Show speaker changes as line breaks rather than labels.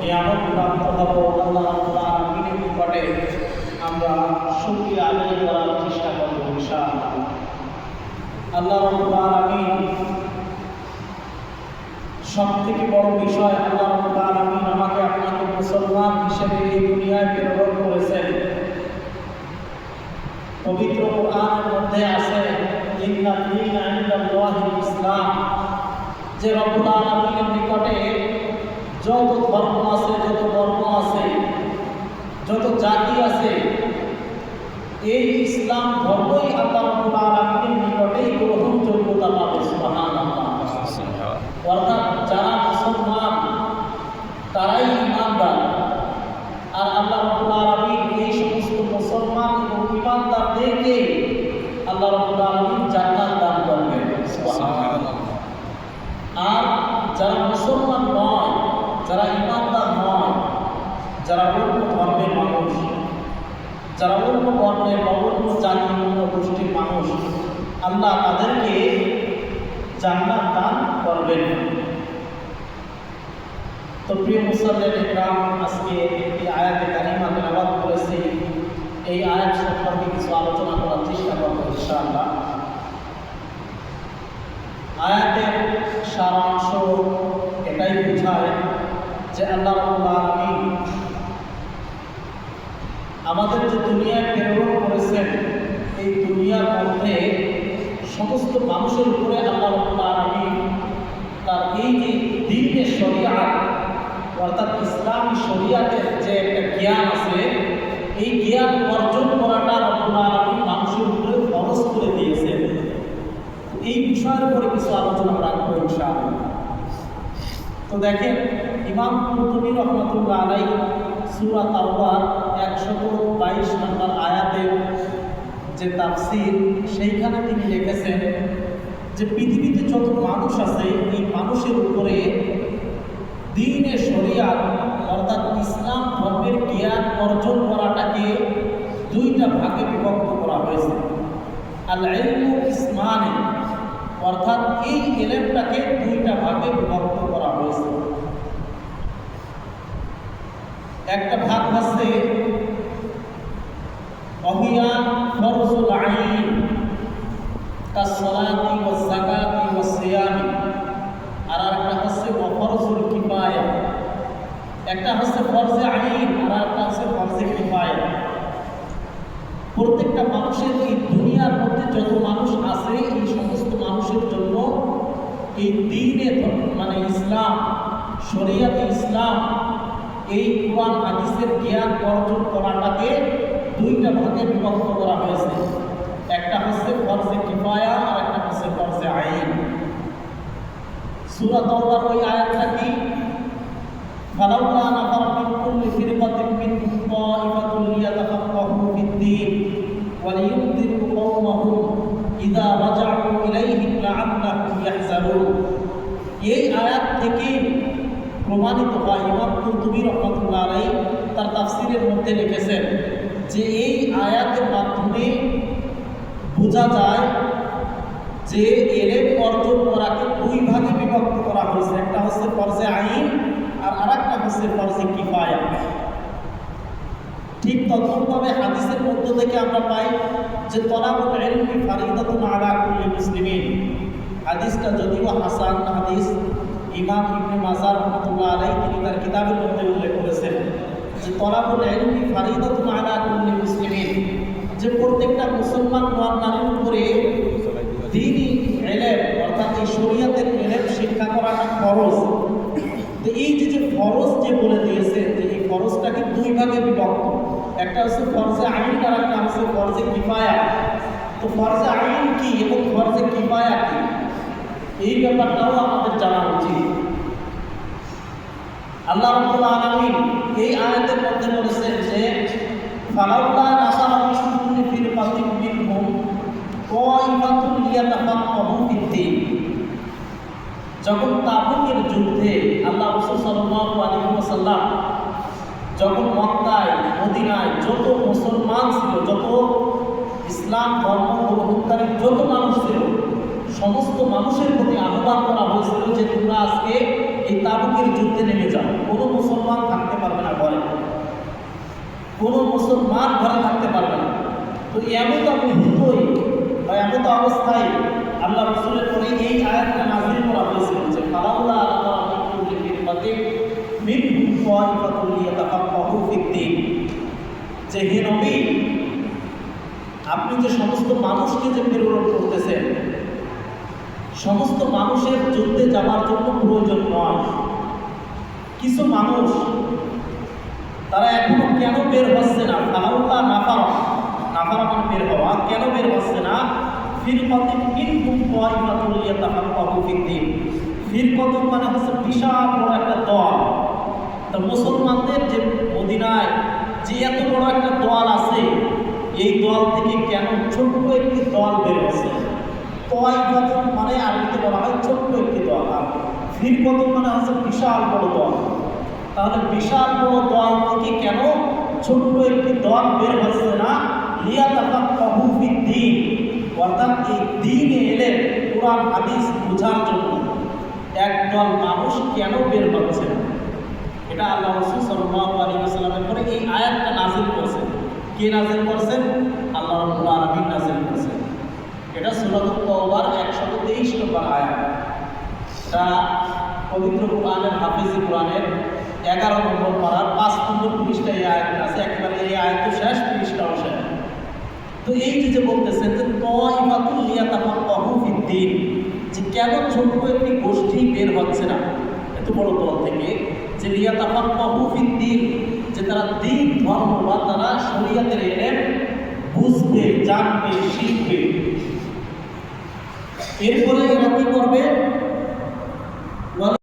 নিয়ামত প্রাপ্ত হব আল্লাহ রাব্বুল আলামিনের নিকটে আমরা শুকরিয়া আদায় করার চেষ্টা করব ইনশাআল্লাহ। আল্লাহ রাব্বুল আলামিন সবথেকে বড় বিষয়, আল্লাহ রাব্বুল আলামিন আমাকে আপনাকে মুসলমান হিসেবে এই দুনিয়ায় প্রেরণ করেছেন। পবিত্র কোরআনের মধ্যে আছে ইন্না দীনা ইনদাল্লাহিল ইসলাম, যে রব্বুল আলামিনের নিকটে যত ধর্ম আছে, যত বর্ণ আছে, যত জাতি আছে, এই ইসলাম ধর্মই আল্লাহ রাব্বুল আলামিনের নিকটেই গ্রহণযোগ্যতা পাবে। সুবহানাল্লাহ। অর্থাৎ যারা মুসলমান তারাই ঈমানদার, আর আল্লাহ রাব্বুল আলামিন এই সমস্ত মুসলমান এবং ঈমানদারদেরকে আল্লাহ রাব্বুল আলামিন জান্নাত দান করবেন। সুবহানাল্লাহ। আর যারা মুসলমান নয়, যারা ঈমানদার নয়, যারা অন্য ধর্মের মানুষ, যারা অন্য বর্ণের বা অন্য জাতি অন্য গোষ্ঠীর মানুষ, আল্লাহ তাদেরকে জান্নাত দান করবেন। তো প্রিয় মুসল্লিন ইকরাম, আজকে একটি আয়াতে কারিমা তেলাওয়াত করেছি। এই আয়াত সম্পর্কে কিছু আলোচনা করার চেষ্টা করব ইনশাআল্লাহ। আয়াতের সারাংশ এটাই বোঝায় যে আল্লাহ রাব্বুল আলামিন আমাদের যে দুনিয়ায় প্রেরণ করেছেন, এই দুনিয়ার মধ্যে সমস্ত মানুষের উপরে আল্লাহ রাব্বুল আলামিন তার এই যে দ্বীনে শরিয়াত অর্থাৎ ইসলামী শরিয়াতের যে একটা জ্ঞান আছে, এই জ্ঞান অর্জন করাটা রাব্বুল আলামিন মানুষের উপরে ফরজ করে দিয়েছেন। এই বিষয়ের উপরে কিছু আলোচনা রাখবো ইনশাআল্লাহ। তো দেখেন, ইমাম কুরতুবী রাহমাতুল্লাহ আলাইহি সূরা তাওবার 122 নম্বর আয়াতের যে তাফসীর, সেইখানে তিনি লিখেছেন যে পৃথিবীতে যত মানুষ আছে, এই মানুষের উপরে দ্বীনে শরিয়াত অর্থাৎ ইসলাম ধর্মের জ্ঞান অর্জন করাটাকে দুইটা ভাগে বিভক্ত করা হয়েছে। আল ইলমু ইসমানে, অর্থাৎ এই ইলমটাকে দুইটা ভাগে বিভক্ত করা হয়েছে। একটা ভাগ হচ্ছে ওহিয়া ফরজুল আইন কাসসালাতি ওয়াজ যাকাতি ওয়াজ সিয়ামি, আর একটা হচ্ছে ফরজুল কিফায়া। একটা হচ্ছে ফরজে আইন আর একটা হচ্ছে ফরজে কিফায়া। প্রত্যেকটা মানুষের এই দুনিয়ার মধ্যে যত মানুষ আছে, এই সমস্ত মানুষের জন্য এই দ্বীনে মানে ইসলাম, শরিয়াতে ইসলাম, এই কুরআন হাদিসের জ্ঞান অর্জন করাটাকে দুইটা ভাগে বিভক্ত করা হয়েছে। একটা হচ্ছে ফরজে কিফায়া আর একটা হচ্ছে ফরজে আইন। সূরা তাওবার ওই আয়াতটা কি, ফালাউলা নাফারা মিন কুল্লি ফিরকাতিন মিনহুম তাইফাতুন লিয়াতাফাক্কাহু ফিদ-দীন ওয়া লিয়ুনদিরু কওমাহুম ইযা রাজা'ু ইলাইহিম লা'আল্লাহুম ইয়াহযারুন। এই আয়াত থেকে প্রমাণিত হয়, ইমাম কুরতুবী রাহমাতুল্লাহ আলাইহি তার তাফসীরের মধ্যে লিখেছেন যে এই আয়াতের মাধ্যমে বোঝা যায় যে ইলম অর্জন করাকে দুই ভাগে বিভক্ত করা হয়েছে। একটা হচ্ছে ফরজে আইন আর আরেকটা হচ্ছে ফরজে কিফায়া। ঠিক তদ্রূপভাবে হাদিসের মধ্য থেকে আমরা পাই যে তলাবুল ইলমি ফারিদাতুন আলা কুল্লি মুসলিমিন। হাদিসটা যদিও হাসান হাদিস, ইমাম ইবনে মাজাহ রাহমাতুল্লাহ আলাইহি তিনি তার কিতাবের মধ্যে উল্লেখ করেছেন যে তলাবুল ইলমি ফারিদাতুন আলা কুল্লি মুসলিমিন, যে প্রত্যেকটা মুসলমান নারীর উপরে দ্বীনি ইলম অর্থাৎ এই শরিয়াতের ইলম শিক্ষা করাটা ফরজ। তো এই যে ফরজ যে বলে দিয়েছে, যে এই ফরজটাকে দুই ভাগে বিভক্ত, একটা হচ্ছে ফরজে আইন আর একটা হচ্ছে ফরজে কিফায়া। তো ফরজে আইন কি এবং ফরজে কিফায়া কি, এই ব্যাপারটাও আমাদের জানা উচিত। আল্লাহ রাব্বুল আলামিন এই আয়াতের মধ্যে বলেছেন যে ফালাউলা নাসারা মিন কুল্লি ফিরকাতিন মিনহুম তাইফাতুন লিয়াতাফাক্কাহু ফিদ-দীন। যখন তাবুকের যুদ্ধে আল্লাহ রাসূল সাল্লাল্লাহু আলাইহি ওয়াসাল্লাম যখন মক্কায় মদিনায় যত মুসলমান ছিল, যত ইসলাম ধর্ম গ্রহণকারী যত মানুষ ছিল, সমস্ত মানুষের প্রতি আহ্বান করা হয়েছিল যে তোমরা আজকে এই তাবুকের যুদ্ধে নেমে যাও, কোনো মুসলমান মুসলমান ঘরে থাকতে পারবে না। তো এমন মুহূর্তই বা এমন অবস্থায় আল্লাহ রাসূলের পরে এই আয়াতটা নাযিল করা হয়েছিল যে ফালাউলা আতামিকুল লিফিরমাতি মিনহুম তাইফাতুল লিয়াতাফাক্কাহু ফিদ্দীন, যে হে নবী, আপনি যে সমস্ত মানুষকে যে প্রেরণ করতেছেন, সমস্ত মানুষের যুদ্ধে যাওয়ার জন্য প্রয়োজন নয়। কিছু মানুষ তারা এখনো কেন বের হচ্ছে না? ফালাউলা নাফারা, নাফারা মানে বের হওয়া, কেন বের হচ্ছে না? ফিরকাতুন মিনহুম তাইফাতুল লিয়াতাফাক্কাহু ফিদ্দীন। ফিরকাতুন মানে হচ্ছে বিশাল বড় একটা দল। তো মুসলমানদের যে মদিনায় যে এত বড় একটা দল আছে, এই দল থেকে কেন ছোট্ট একটি দল বের হচ্ছে? তাইফাতুন মানে আরবিতে বলা হয় ছোট্ট একটি দল, আর ফিরকাতুন মানে হচ্ছে বিশাল বড় দল। তাহলে বিশাল বড় দল থেকে কেন ছোট্ট একটি দল বের হচ্ছে না? লিয়াতাফাক্কাহু ফিদ্দীন, অর্থাৎ এই দ্বীনে এলে কোরআন হাদিস বোঝার জন্য একদল মানুষ কেন বের হচ্ছে না? এটা আল্লাহ রাসূল সাল্লাল্লাহু আলাইহি ওয়াসাল্লামের পরে এই আয়াতটা নাযিল করেছেন। কে নাযিল করেছেন? আল্লাহ রাব্বুল আলামিন নাযিল করেছেন। এটা সূরাতুত তাওবার 123 নম্বর আয়াত। এটা পবিত্র কোরআনের হাফেজি কোরআনের 11 নম্বর পারার 5 নম্বর পৃষ্ঠায় এই আয়াতটা আছে। একেবারে এই আয়াতের শেষ পৃষ্ঠাও শেষ। তো এই যে বলতেছেন যে তাইফাতুল লিয়াতাফাক্কাহু ফিদ্দীন, যে কেন ছোট্ট একটি গোষ্ঠী বের হচ্ছে না এত বড় দল থেকে, যে লিয়াতাফাক্কাহু ফিদ্দীন, যে তারা দ্বীন ধর্ম বা তারা শরীয়তের এলেম বুঝবে, জানবে, শিখবে। এরপরে এরা কি করবে?